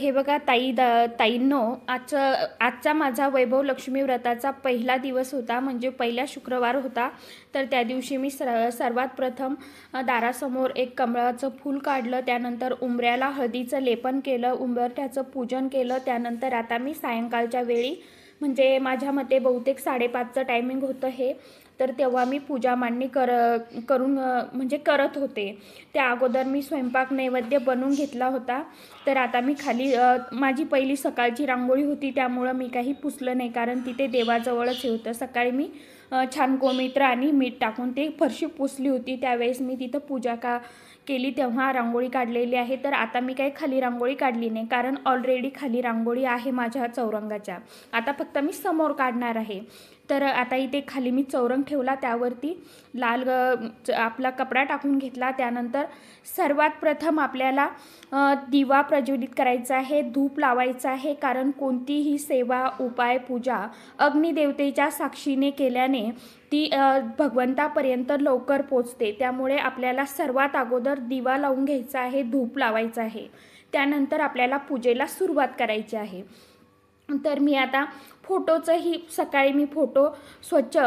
हे बघा ताईंनो, आजचा माझा वैभव लक्ष्मी व्रताचा पहिला दिवस होता, म्हणजे पहिला शुक्रवार होता। तर त्या दिवशी मी सर्वात प्रथम दारासमोर एक कमळाचं फूल काढलं, त्यानंतर उंबऱ्याला हळदीचं लेपन केलं, उंबरठ्याचं पूजन केलं। त्यानंतर आता मी सायंकाळच्या वेळी, म्हणजे माझ्या मते बहुतेक 5:30चं टायमिंग होतं हे, तर तेव्हा मी पूजा मांडणी म्हणजे करत होते। त्या अगोदर मी स्वयंपाक नैवेद्य बनवून घेतला होता। तर आता मी खाली माझी पहिली सकाळची रांगोळी होती, त्यामुळं मी काही पुसलं नाही, कारण तिथे देवाजवळच हे होतं। सकाळी मी छान गोमित्र आणि मीठ टाकून ते फरशी पुसली होती, त्यावेळेस मी तिथं पूजा केली, तेव्हा रांगोळी काढलेली आहे। तर आता मी काही खाली रांगोळी काढली नाही, कारण ऑलरेडी खाली रांगोळी आहे माझ्या चौरंगाच्या। आता फक्त मी समोर काढणार आहे। तर आता इथे खाली मी चौरंग ठेवला, त्यावरती लाल आपला कपडा टाकून घेतला। त्यानंतर सर्वात प्रथम आपल्याला दिवा प्रज्वलित करायचा आहे, धूप लावायचा आहे, कारण कोणतीही सेवा, उपाय, पूजा अग्निदेवतेच्या साक्षीने केल्याने ती भगवंतापर्यंत लवकर पोचते। त्यामुळे आपल्याला सर्वात अगोदर दिवा लावून घ्यायचा आहे, धूप लावायचा आहे, त्यानंतर आपल्याला पूजेला सुरुवात करायची आहे। तर मी आता फोटोचंही सकाळी मी फोटो स्वच्छ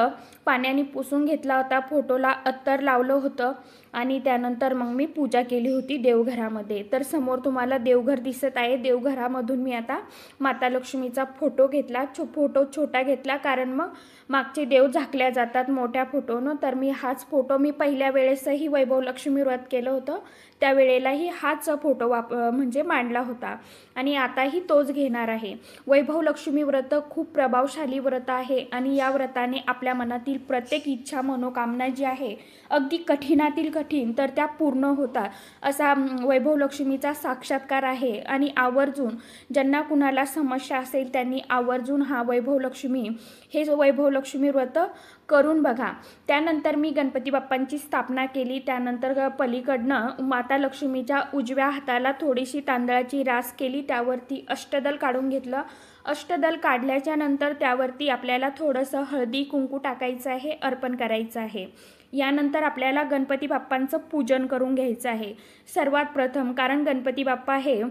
पाण्याने पुसून घेतला होता, फोटोला अत्तर लावलं होतं आणि त्यानंतर मग मी पूजा केली होती देवघरामध्ये। तर समोर तुम्हाला देवघर दिसत आहे, देवघरामधून मी आता माता लक्ष्मीचा फोटो घेतला, फोटो छोटा घेतला, कारण मग मागचे देव झाकल्या जातात मोठ्या फोटोनं। तर मी हाच फोटो मी पहिल्या वेळेसही वैभव लक्ष्मी व्रत केलं होतं, त्यावेळेलाही हाच फोटो म्हणजे मांडला होता आणि आताही तोच घेणार आहे। वैभव लक्ष्मी व्रत खूप प्रभावशाली व्रत आहे आणि या व्रताने आपल्या मनातील प्रत्येक इच्छा, मनोकामना जी आहे अगदी कठीणातील कठीण तर त्या पूर्ण होतात, असा वैभव लक्ष्मीचा साक्षात्कार आहे। आणि आवर्जून ज्यांना कुणाला समस्या असेल त्यांनी आवर्जून हे वैभव लक्ष्मी व्रत करून बघा। त्यानंतर मी गणपती बाप्पांची स्थापना केली, त्यानंतर पलीकडनं माता लक्ष्मीच्या उजव्या हाताला थोडीशी तांदळाची रास केली, त्यावरती अष्टदल काढून घेतलं। अष्टदल काढल्याच्या नंतर त्यावरती आपल्याला थोडंसं हळदी कुंकू टाकायचं आहे, अर्पण करायचं आहे। यानंतर आपल्याला गणपती बाप्पांचं पूजन करून घ्यायचं आहे सर्वात प्रथम, कारण गणपती बाप्पा हे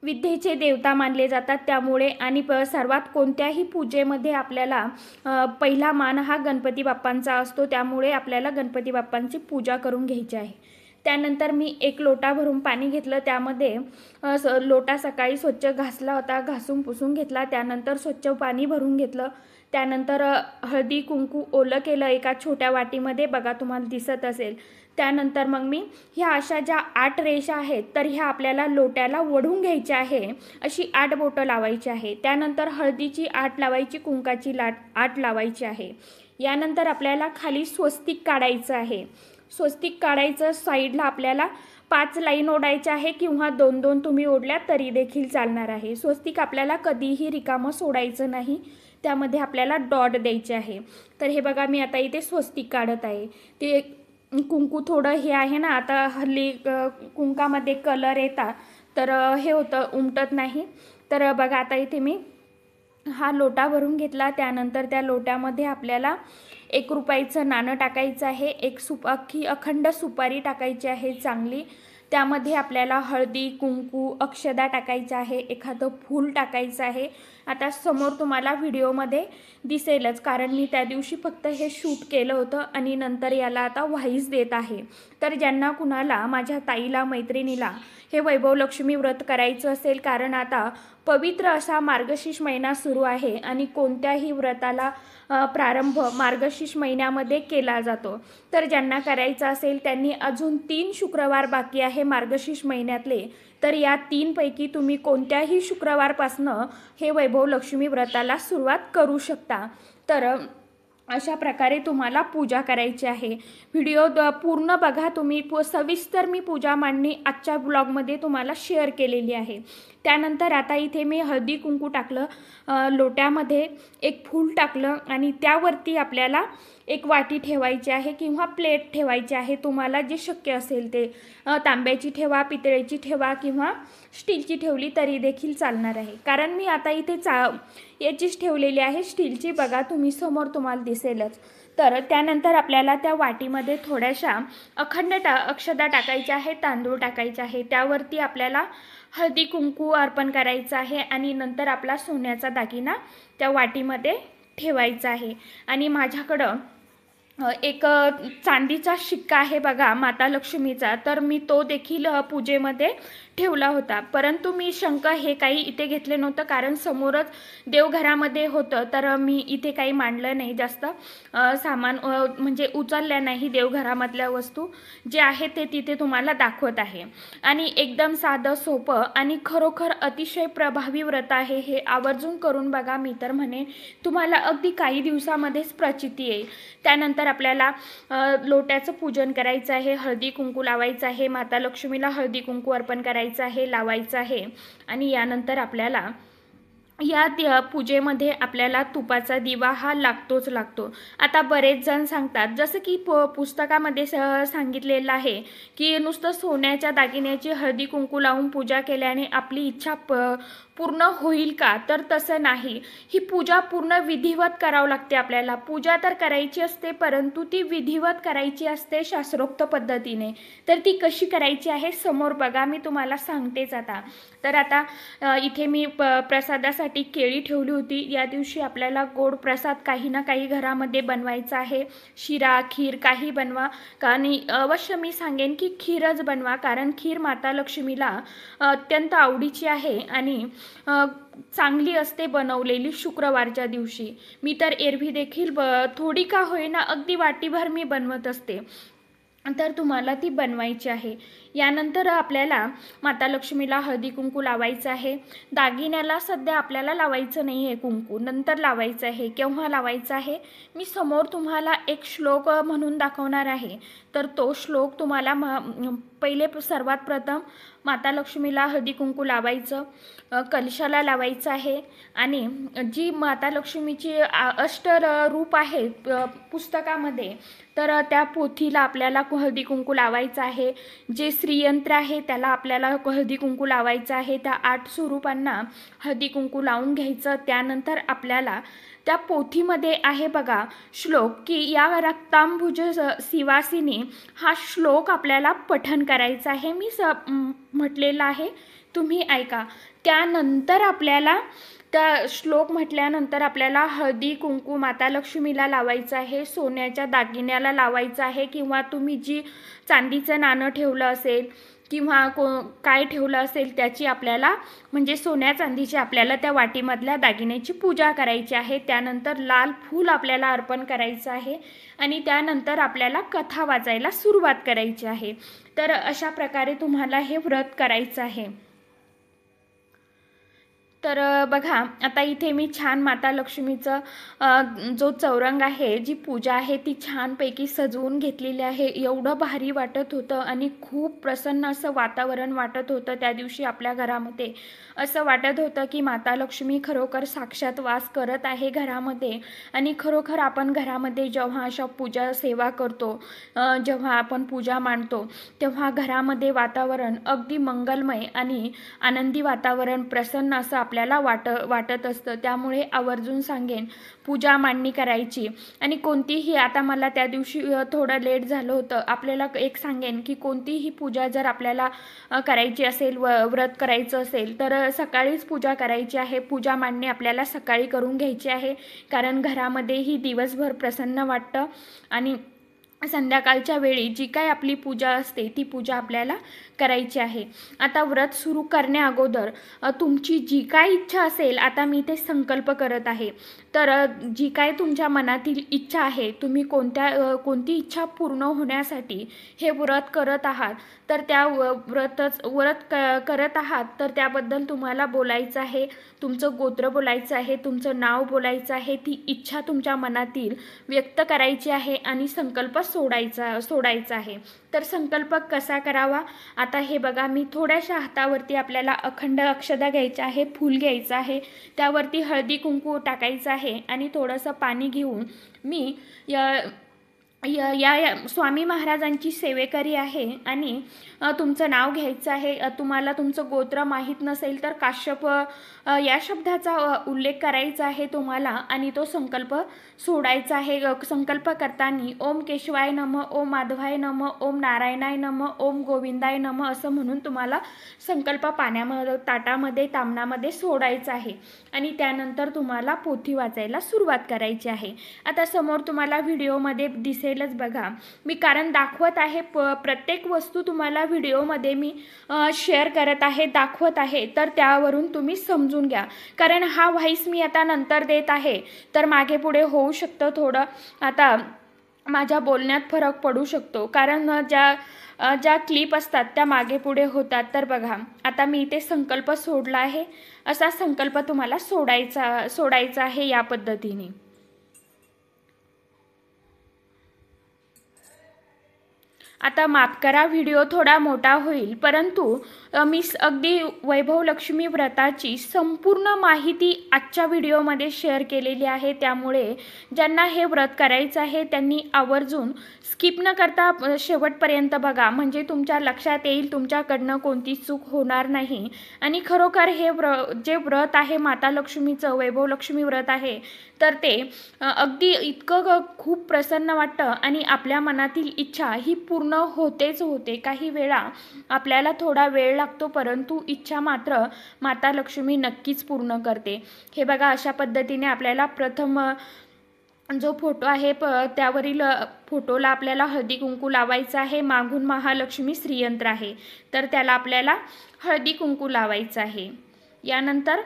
विद्येचे देवता मानले जातात, त्यामुळे आणि सर्वात कोणत्याही पूजेमध्ये आपल्याला पहिला मान हा गणपती बाप्पांचा असतो, त्यामुळे आपल्याला गणपती बाप्पांची पूजा करून घ्यायची आहे। त्यानंतर मी एक लोटा भरून पाणी घेतलं, त्यामध्ये लोटा सकाळी स्वच्छ घासला होता, घासून पुसून घेतला, त्यानंतर स्वच्छ पाणी भरून घेतलं। त्यानंतर हळदी कुंकू ओलं केलं एका छोट्या वाटीमध्ये, बघा तुम्हाला दिसत असेल। त्यानंतर मग मी ह्या अशा ज्या 8 रेषा आहेत, तर ह्या आपल्याला लोट्याला ओढून घ्यायच्या आहे, अशी 8 बोटं लावायची आहे। त्यानंतर हळदीची 8 लावायची, कुंकाची 8 लावायची आहे। यानंतर आपल्याला खाली स्वस्तिक काढायचं आहे। स्वस्तिक काढायचं, साईडला आपल्याला 5 लाईन ओढायच्या आहे, किंवा 2-2 तुम्ही ओढल्या तरी देखील चालणार आहे। स्वस्तिक आपल्याला कधीही रिकामं सोडायचं नाही, त्यामध्ये आपल्याला डॉट द्यायचे आहे। तर हे बघा मी आता इथे स्वस्तिक काढत आहे। ते कुंकू थोडं हे आहे ना, आता हल्ली कुंकामध्ये कलर येतात, तर हे होतं, उमटत नाही। तर बघा आता इथे मी हा लोटा भरून घेतला, त्यानंतर त्या लोट्यामध्ये आपल्याला 1 रुपयाचं नाणं टाकायचं आहे, अख्खी अखंड सुपारी टाकायची आहे चांगली, त्यामध्ये आपल्याला हळदी कुंकू अक्षदा टाकायचं आहे, एखादं फूल टाकायचं आहे। आता समोर तुम्हाला व्हिडिओमध्ये दिसेलच, कारण मी त्या दिवशी फक्त हे शूट केलं होतं आणि नंतर याला आता व्हॉइस देत आहे। तर ज्यांना कुणाला, माझ्या ताईला, मैत्रिणीला हे वैभव लक्ष्मी व्रत करायचं असेल, कारण आता पवित्र असा मार्गशीर्ष महिना सुरू आहे आणि कोणत्याही व्रताला प्रारंभ मार्गशीर्ष महिन्यामध्ये केला जातो। तर ज्यांना करायचं असेल त्यांनी अजून 3 शुक्रवार बाकी आहे मार्गशीर्ष महिन्यातले, तर या 3 पैकी तुम्ही कोणत्याही शुक्रवारपासनं हे वैभव लक्ष्मी व्रताला सुरुवात करू शकता। तर अशा प्रकारे तुम्हाला पूजा करायची आहे। व्हिडिओ पूर्ण बघा तुम्ही, सविस्तर मी पूजा मांडणी आजच्या ब्लॉगमध्ये तुम्हाला शेअर केलेली आहे। त्यानंतर आता इथे मी हळदी कुंकू टाकलं, लोट्यामध्ये एक फूल टाकलं आणि त्यावरती आपल्याला एक वाटी ठेवायची आहे किंवा प्लेट ठेवायची आहे, तुम्हाला जे शक्य असेल ते। तांब्याची ठेवा, पितळेची ठेवा किंवा स्टीलची ठेवली तरी देखील चालणार आहे, कारण मी आता इथे याचीच ठेवलेली आहे स्टीलची, बघा तुम्ही समोर तुम्हाला दिसेल। दिसेलच। तर त्यानंतर आपल्याला त्या वाटीमध्ये थोड्याशा अखंड अक्षता टाकायच्या आहे, तांदूळ टाकायचे आहे, त्यावरती आपल्याला हळदी कुंकू अर्पण करायचं आहे आणि नंतर आपला सोन्याचा दागिना त्या वाटीमध्ये ठेवायचा आहे। आणि माझ्याकडं एक चांदीचा शिक्का आहे बघा माता लक्ष्मीचा, तर मी तो देखील पूजेमध्ये ठेवला होता, परंतु मी शंख हे काही इथे घेतले नव्हतं, कारण समोरच देवघरामध्ये होतं, तर मी इथे काही मांडलं नाही जास्त सामान, म्हणजे उचलल्या नाही देवघरामधल्या वस्तू जे आहे ते तिथे तुम्हाला दाखवत आहे। आणि एकदम साधं सोपं आणि खरोखर अतिशय प्रभावी व्रत आहे हे, आवर्जून करून बघा, मी तर म्हणेन तुम्हाला अगदी काही दिवसामध्येच प्रचिती येईल। त्यानंतर आपल्याला लोट्याचं पूजन करायचं आहे, हळदी कुंकू लावायचं आहे, माता लक्ष्मीला हळदी कुंकू अर्पण करायचं आहे, लावायचं आहे। आणि यानंतर आपल्याला या पूजेमध्ये आपल्याला तुपाचा दिवा हा लागतो। आता बरेच जण सांगतात, जसं की पुस्तकामध्ये सांगितलेलं आहे की नुसतं सोन्याच्या दागिन्याची हळदी कुंकू लावून पूजा केल्याने आपली इच्छा पूर्ण होईल का? तर तसं नाही, ही पूजा पूर्ण विधिवत करावं लागते आपल्याला। पूजा तर करायची असते, परंतु ती विधिवत करायची असते शास्त्रोक्त पद्धतीने। तर ती कशी करायची आहे समोर बघा, मी तुम्हाला सांगतेच आता। तर आता इथे मी प्रसादासाठी केळी ठेवली होती। या दिवशी आपल्याला गोड प्रसाद काही ना काही घरामध्ये बनवायचा आहे, शिरा खीर काही बनवा, आणि अवश्य मी सांगेन की खीरच बनवा, कारण खीर माता लक्ष्मीला अत्यंत आवडीची आहे आणि चांगली असते बनवलेली शुक्रवारच्या दिवशी। मी तर एरवी देखील थोडी का होईना अगदी वाटीभर मी बनवत असते, तर तुम्हाला ती बनवायची आहे। यानंतर आपल्याला माता लक्ष्मीला हळदी कुंकू लावायचं आहे। दागिन्याला सध्या आपल्याला लावायचं नाही आहे कुंकू, नंतर लावायचं आहे। केव्हा लावायचं आहे मी समोर तुम्हाला एक श्लोक म्हणून दाखवणार आहे, तर तो श्लोक तुम्हाला पहिले सर्वात प्रथम माता लक्ष्मीला हळदी कुंकू लावायचं, कलशाला लावायचं आहे। आणि जी माता लक्ष्मीची रूप आहे पुस्तकामध्ये, तर त्या पोथीला आपल्याला हळदी कुंकू लावायचं आहे। जे श्रीयंत्र आहे त्याला आपल्याला हळदी कुंकू लावायचं आहे। त्या 8 स्वरूपांना हळदी कुंकू लावून घ्यायचं। त्यानंतर आपल्याला त्या पोथीमध्ये आहे बघा श्लोक, की या रक्तांबुज शिवासिनी, हा श्लोक आपल्याला पठण करायचा आहे। मी म्हटलेलं आहे, तुम्ही ऐका। त्यानंतर आपल्याला त्या श्लोक म्हटल्यानंतर आपल्याला हळदी कुंकू माता लक्ष्मीला लावायचं आहे, सोन्याच्या दागिन्याला लावायचं आहे, किंवा तुम्ही जी चांदीचं नाणं ठेवलं असेल किंवा काय ठेवलं असेल त्याची आपल्याला, म्हणजे सोन्या चांदीची आपल्याला त्या वाटीमधल्या दागिन्याची पूजा करायची आहे। त्यानंतर लाल फूल आपल्याला अर्पण करायचं आहे आणि त्यानंतर आपल्याला कथा वाचायला सुरुवात करायची आहे। तर अशा प्रकारे तुम्हाला हे व्रत करायचं आहे। तर बघा, आता इथे मी छान माता लक्ष्मीचं जो चौरंग आहे, जी पूजा आहे ती छानपैकी सजवून घेतलेली आहे। एवढं भारी वाटत होतं आणि खूप प्रसन्न असं वातावरण वाटत होतं त्या दिवशी आपल्या घरामध्ये। असं वाटत होतं की माता लक्ष्मी खरोखर साक्षात वास करत आहे घरामध्ये। आणि खरोखर आपण घरामध्ये जेव्हा अशा पूजा सेवा करतो, जेव्हा आपण पूजा मांडतो, तेव्हा घरामध्ये वातावरण अगदी मंगलमय आणि आनंदी वातावरण, प्रसन्न असं आपल्याला वाटत असतं। त्यामुळे आवर्जून सांगेन पूजा मांडणी करायची। आणि कोणतीही, आता मला त्या दिवशी थोडं लेट झालं होतं, आपल्याला एक सांगेन की कोणतीही पूजा जर आपल्याला करायची असेल, व्रत करायचं असेल, तर सकाळीच पूजा करायची आहे। पूजा मांडणी आपल्याला सकाळी करून घ्यायची आहे, कारण घरामध्येही दिवसभर प्रसन्न वाटतं आणि संध्याकाळच्या वेळी जी काय आपली पूजा असते ती पूजा आपल्याला करायची आहे। आता व्रत सुरू करण्या अगोदर तुमची जी काय इच्छा असेल, आता मी ते संकल्प करत आहे, तर जी काय तुमच्या मनातील इच्छा आहे, तुम्ही कोणती इच्छा पूर्ण होण्यासाठी हे व्रत करत आहात, तर त्या व्रत करत आहात, तर त्याबद्दल तुम्हाला बोलायचं आहे, तुमचं गोत्र बोलायचं आहे, तुमचं नाव बोलायचं आहे, ती इच्छा तुमच्या मनातील व्यक्त करायची आहे आणि संकल्प सोडायचा आहे। तर संकल्प कसा करावा, आता हे बघा, मी थोड्याशा हातावरती आपल्याला अखंड अक्षता घ्यायचा आहे, फूल घ्यायचं आहे, त्यावरती हळदी कुंकू टाकायचं आहे आणि थोडंसं पाणी घेऊन मी स्वामी महाराजांची सेवेकरी आहे आणि तुमचं नाव घ्यायचं आहे. तुम्हाला तुमचं गोत्र माहीत नसेल तर काश्यप या शब्दाचा उल्लेख करायचा आहे तुम्हाला आणि तो संकल्प सोडायचा आहे. संकल्प करताना ओम केशवाय नम, ओम माधवाय नम, ओम नारायणाय नम, ओम गोविंदाय नम असं म्हणून तुम्हाला संकल्प पाण्यामध्ये, ताटामध्ये, तामणामध्ये सोडायचा आहे आणि त्यानंतर तुम्हाला पोथी वाचायला सुरुवात करायची आहे. आता समोर तुम्हाला व्हिडिओमध्ये दिसेलच बघा, मी कारण दाखवत आहे, प्रत्येक वस्तू तुम्हाला व्हिडिओमध्ये मी शेअर करत आहे, दाखवत आहे, तर त्यावरून तुम्ही समजून घ्या. कारण हा व्हॉइस मी आता नंतर देत आहे तर मागे पुढे होऊ शकतं, थोडं आता माझ्या बोलण्यात फरक पडू शकतो, कारण ज्या क्लिप असतात त्या मागे पुढे होतात. तर बघा आता मी इथे संकल्प सोडला आहे, असा संकल्प तुम्हाला सोडायचा आहे या पद्धतीने. आता माफ करा, व्हिडिओ थोडा मोठा होईल, परंतु मी अगदी वैभव लक्ष्मी व्रताची संपूर्ण माहिती आजच्या व्हिडिओमध्ये शेअर केलेली आहे. त्यामुळे ज्यांना हे व्रत करायचं आहे त्यांनी आवर्जून स्किप न करता शेवटपर्यंत बघा, म्हणजे तुमच्या लक्षात येईल, तुमच्याकडनं कोणती चूक होणार नाही. आणि खरोखर हे जे व्रत आहे माता लक्ष्मीचं, वैभव लक्ष्मी व्रत आहे, तर ते अगदी इतकं खूप प्रसन्न वाटतं आणि आपल्या मनातील इच्छा ही पूर्ण होतेच होते. काही वेळा आपल्याला थोडा वेळ लागतो, परंतु इच्छा मात्र माता लक्ष्मी नक्कीच पूर्ण करते. हे बघा, अशा पद्धतीने आपल्याला प्रथम जो फोटो आहे त्यावरील फोटोला आपल्याला हळदी कुंकू लावायचं आहे. मागून महालक्ष्मी श्रीयंत्र आहे, तर त्याला आपल्याला हळदी कुंकू लावायचं आहे. यानंतर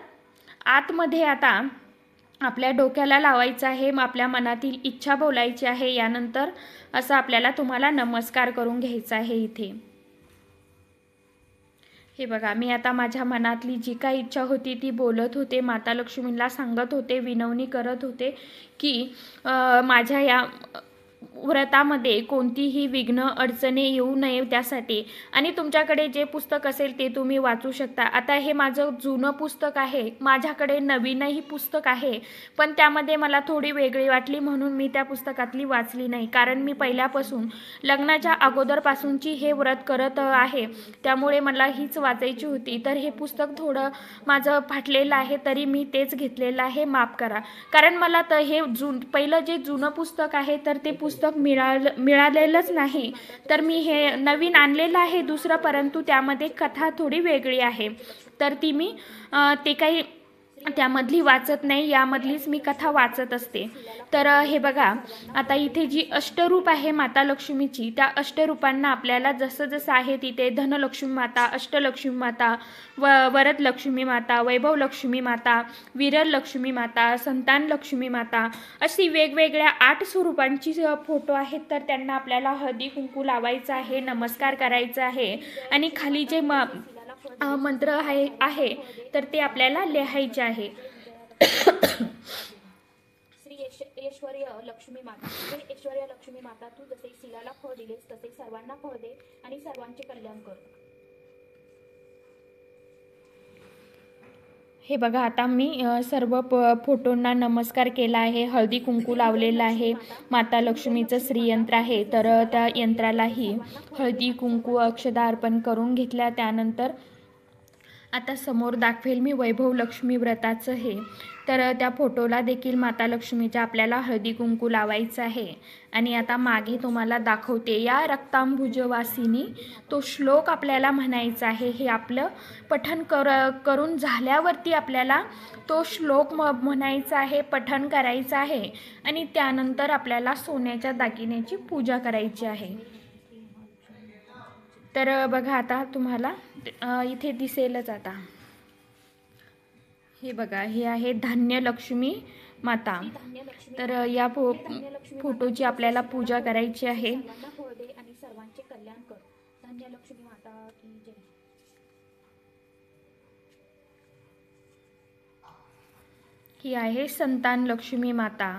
आतमध्ये आता आपल्या डोक्याला लावायचं आहे, आपल्या मनातील इच्छा बोलायची आहे. यानंतर असं आपल्याला तुम्हाला नमस्कार करून घ्यायचा आहे. इथे हे बघा, मी आता माझ्या मनातली जी काही इच्छा होती ती बोलत होते, माता लक्ष्मीला सांगत होते, विनवणी करत होते की माझ्या या व्रतामध्ये कोणतीही विघ्न अडचणी येऊ नये त्यासाठी. आणि तुमच्याकडे जे पुस्तक असेल ते तुम्ही वाचू शकता. आता हे माझं जुनं पुस्तक आहे, माझ्याकडे नवीनही पुस्तक आहे, पण त्यामध्ये मला थोडी वेगळी वाटली म्हणून मी त्या पुस्तकातली वाचली नाही. कारण मी पहिल्यापासून लग्नाच्या अगोदरपासूनची हे व्रत करत आहे, त्यामुळे मला हीच वाचायची होती. तर हे पुस्तक थोडं माझं फाटलेलं आहे, तरी मी तेच घेतलेलं आहे, माफ करा. कारण मला तर हे पहिलं जे जुनं पुस्तक आहे तर ते पुस्तक मिळालेलंच नाही, तर मी हे नवीन आणलेलं आहे दुसरं, परंतु त्यामध्ये कथा थोडी वेगळी आहे, तर ती मी ते काही त्यामधली वाचत नाही, यामधलीच मी कथा वाचत असते. तर हे बघा, आता इथे जी अष्टरूप आहे माता लक्ष्मीची, त्या अष्टरूपांना आपल्याला जसं जसं आहे तिथे धनलक्ष्मी माता, अष्टलक्ष्मी माता, वरद लक्ष्मी माता, वैभव लक्ष्मी माता, विरल लक्ष्मी माता, संतान लक्ष्मी माता, अशी वेगवेगळ्या 8 स्वरूपांची फोटो आहेत. तर त्यांना आपल्याला हळदी कुंकू लावायचं आहे, नमस्कार करायचा आहे आणि खाली जे मंत्र आहे तर ते आपल्याला लिहायचे आहे. श्री ऐश्वर्य लक्ष्मी माता, हे ऐश्वर्य लक्ष्मी माता, तू जसे शिलाला फळ दिलेस तसे सर्वांना फळ दे आणि सर्वांचे कल्याण कर. हे बघा, आता मी सर्व फोटोंना नमस्कार केला आहे, हळदी कुंकू लावलेला आहे. माता लक्ष्मीचं श्रीयंत्र आहे, तर त्या यंत्रालाही हळदी कुंकू अक्षदा अर्पण करून घेतल्या. त्यानंतर आता समोर दाखवेल मी वैभव लक्ष्मी व्रताचं हे, तर त्या फोटोला देखील माता लक्ष्मीच्या आपल्याला हळदी कुंकू लावायचं आहे. आणि आता मागे तुम्हाला दाखवते, या रक्तांबुजवासिनी तो श्लोक आपल्याला म्हणायचा आहे. हे आपलं पठण करून झाल्यावरती आपल्याला तो श्लोक म्हणायचा आहे, पठण करायचं आहे आणि त्यानंतर आपल्याला सोन्याच्या दागिन्याची पूजा करायची आहे. तर बघा, आता तुम्हाला इथे दिसेलच. आता हे बघा, हे आहे धान्य लक्ष्मी माता, तर या फोटोची आपल्याला पूजा करायची आहे. आणि सर्वांचे कल्याण कर. धान्य लक्ष्मी माता की जय. ही आहे संतान लक्ष्मी माता.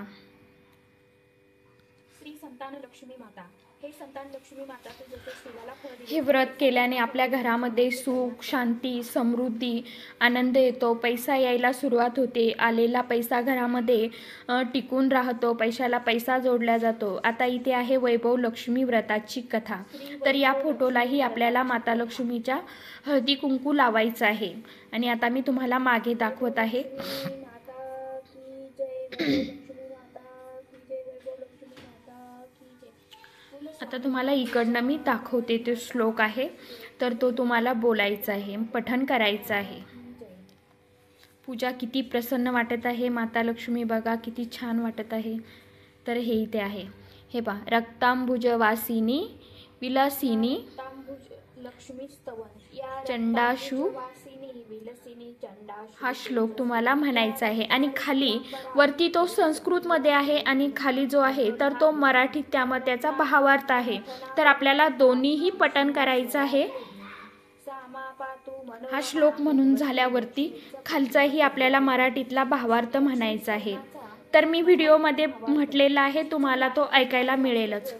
श्री संतान लक्ष्मी माता, हे संतान लक्ष्मी माता तू जसे शिलाला फळ दिले हे व्रत केल्याने आपल्या घरामध्ये सुख, शांती, समृद्धी, आनंद येतो. पैसा यायला सुरुवात होते. आलेला पैसा घरामध्ये टिकून राहतो. पैशाला पैसा जोडला जातो. आता इथे आहे वैभव लक्ष्मी व्रताची कथा. तर या फोटोलाही आपल्याला माता लक्ष्मीच्या हळदी कुंकू लावायचं आहे. आणि आता मी तुम्हाला मागे दाखवत आहे. माता की जय, वैभव लक्ष्मी माता की जय, वैभव लक्ष्मी माता की जय. आता तुम्हाला इकडनं मी दाखवते. ते श्लोक आहे तर तो तुम्हाला बोलायचा आहे, पठण करायचं आहे. पूजा किती प्रसन्न वाटत आहे. माता लक्ष्मी बघा किती छान वाटत आहे. तर हे इथे आहे. हे पहा, रक्तांबुज वासिनी विलासिनी तांबूज लक्ष्मी स्तवन या चंडाशू वासिनी विलसिनी चंडाशू. हा श्लोक तुम्हाला म्हणायचा आहे. आणि खाली वरती तो संस्कृतमध्ये आहे आणि खाली जो आहे तर तो मराठीत, त्यामध्ये त्याचा भावार्थ आहे. तर आपल्याला दोन्हीही पठण करायचं आहे. हा श्लोक म्हणून झाल्यावरती खालचाही आपल्याला मराठीतला भावार्थ म्हणायचा आहे. तर मी व्हिडिओमध्ये म्हटलेला आहे, तुम्हाला तो ऐकायला मिळेलच.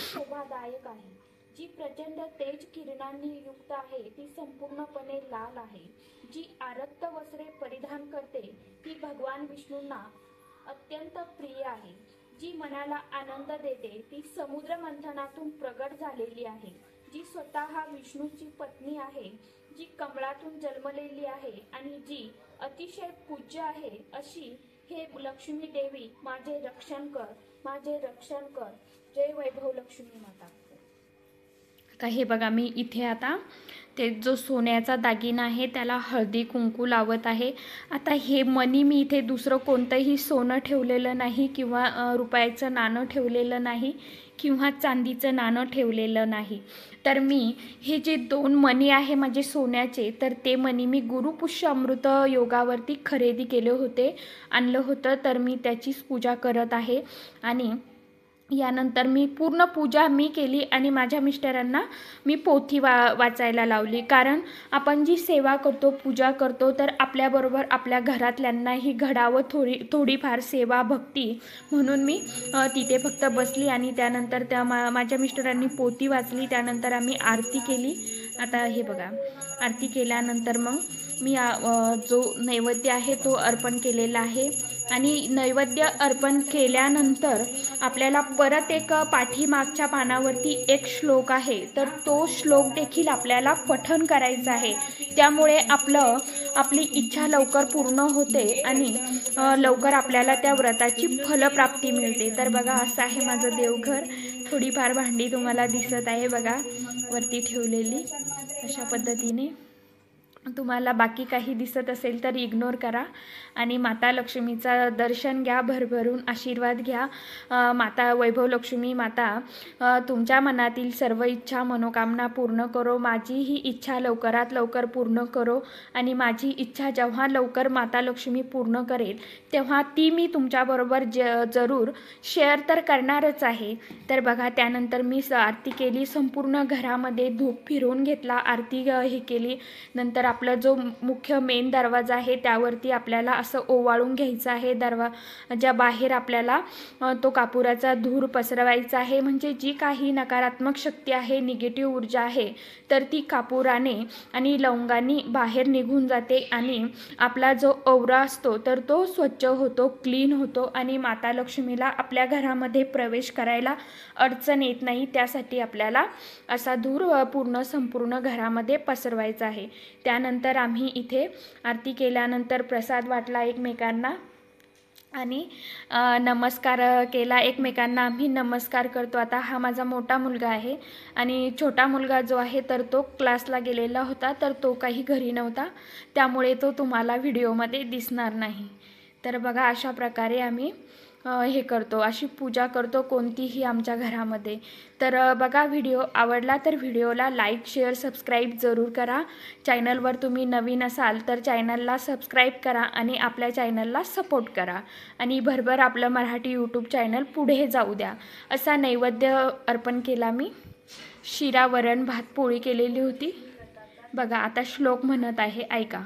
शोभादायक आहे, जी प्रचंड तेज किरणांनी युक्त आहे, ती संपूर्णपणे लाल आहे. जी आरक्त वस्त्रे परिधान करते ती भगवान विष्णूंना अत्यंत प्रिय आहे. जी मनाला आनंद देते ती समुद्र मंथनातून प्रगट झालेली आहे. जी स्वतः विष्णूची पत्नी आहे, जी कमळातून जन्मलेली आहे आणि जी अतिशय पूज्य आहे, अशी हे लक्ष्मी देवी माझे रक्षण कर, माझे रक्षण कर. जय वैभव लक्ष्मी माता. आता हे बघा, मी इथे आता ते जो सोन्याचा दागिना आहे त्याला हळदी कुंकू लावत आहे. आता हे मनी मी इथे दुसरं कोणतंही सोनं ठेवलेलं नाही किंवा रुपयाचं नाणं ठेवलेलं नाही किंवा चांदीचं नाणं ठेवलेलं नाही. तर मी हे जे 2 मणी आहे माझे सोन्याचे, तर ते मणी मी गुरुपुष्य अमृत योगावरती खरेदी केले होते, आणलं होतं. तर मी त्याचीच पूजा करत आहे. आणि यानंतर मी पूर्ण पूजा मी केली आणि माझ्या मिस्टरांना मी पोथी वाचायला लावली. कारण आपण जी सेवा करतो, पूजा करतो, तर आपल्याबरोबर आपल्या घरातल्यांनाही घडावं थोडीफार सेवा भक्ती म्हणून मी तिथे फक्त बसली. आणि त्यानंतर माझ्या मिस्टरांनी पोथी वाचली. त्यानंतर आम्ही आरती केली. आता हे बघा, आरती केल्यानंतर मग मी जो नैवेद्य आहे तो अर्पण केलेला आहे. आणि नैवेद्य अर्पण केल्यानंतर आपल्याला परत एक पाठीमागच्या पानावरती एक श्लोक आहे, तर तो श्लोक देखील आपल्याला पठण करायचा आहे. त्यामुळे आपली इच्छा लवकर पूर्ण होते आणि लवकर आपल्याला त्या व्रताची फलप्राप्ती मिळते. तर बघा, असं आहे माझं देवघर. थोडीफार भांडी तुम्हाला दिसत आहे बघा वरती ठेवलेली. अशा पद्धतीने तुम्हाला बाकी काही दिसत असेल तर इग्नोर करा आणि माता लक्ष्मीचा दर्शन घ्या, भरभरून आशीर्वाद घ्या. माता वैभव लक्ष्मी माता तुमच्या मनातील सर्व इच्छा मनोकामना पूर्ण करो. माझी ही इच्छा लवकरात लवकर पूर्ण करो. आणि माझी इच्छा जेव्हा लवकर माता लक्ष्मी पूर्ण करेल तेव्हा ती मी तुमच्याबरोबर जरूर शेअर तर करणारच आहे. तर बघा, त्यानंतर मी आरती केली. संपूर्ण घरामध्ये धूप फिरवून घेतला, आरती हे केली. नंतर आपला जो मुख्य मेन दरवाजा आहे त्यावरती आपल्याला असं ओवाळून घ्यायचं आहे. दरवाजा बाहेर आपल्याला तो कापुराचा धूर पसरवायचा आहे. म्हणजे जी काही नकारात्मक शक्ती आहे, निगेटिव्ह ऊर्जा आहे, तर ती कापुराने आणि लवंगाने बाहेर निघून जाते. आणि आपला जो औरा असतो तर तो स्वच्छ होतो, क्लीन होतो आणि माता लक्ष्मीला आपल्या घरामध्ये प्रवेश करायला अडचण येत नाही. त्यासाठी आपल्याला असा धूर संपूर्ण घरामध्ये पसरवायचा आहे. त्यानंतर आम्ही इथे आरती केल्यानंतर प्रसाद वाटला एकमेकांना आणि नमस्कार केला एकमेकांना. आम्ही नमस्कार करतो. आता हा माझा मोठा मुलगा आहे आणि छोटा मुलगा जो आहे तर तो क्लासला गेलेला होता, तर तो काही घरी नव्हता, त्यामुळे तो तुम्हाला व्हिडिओमध्ये दिसणार नाही. तर बघा, अशा प्रकारे आम्ही हे करतो, अशी पूजा करतो कोणतीही आमच्या घरामध्ये. तर बघा, व्हिडिओ आवडला तर व्हिडिओला लाईक शेअर सबस्क्राईब जरूर करा. चॅनलवर तुम्ही नवीन असाल तर चॅनलला सबस्क्राईब करा आणि आपल्या चॅनलला सपोर्ट करा आणि भरभर आपलं मराठी यूट्यूब चॅनल पुढे जाऊ द्या. असा नैवेद्य अर्पण केला मी. शिरा, वरण, भात, पोळी केलेली होती. बघा, आता श्लोक म्हणत आहे, ऐका.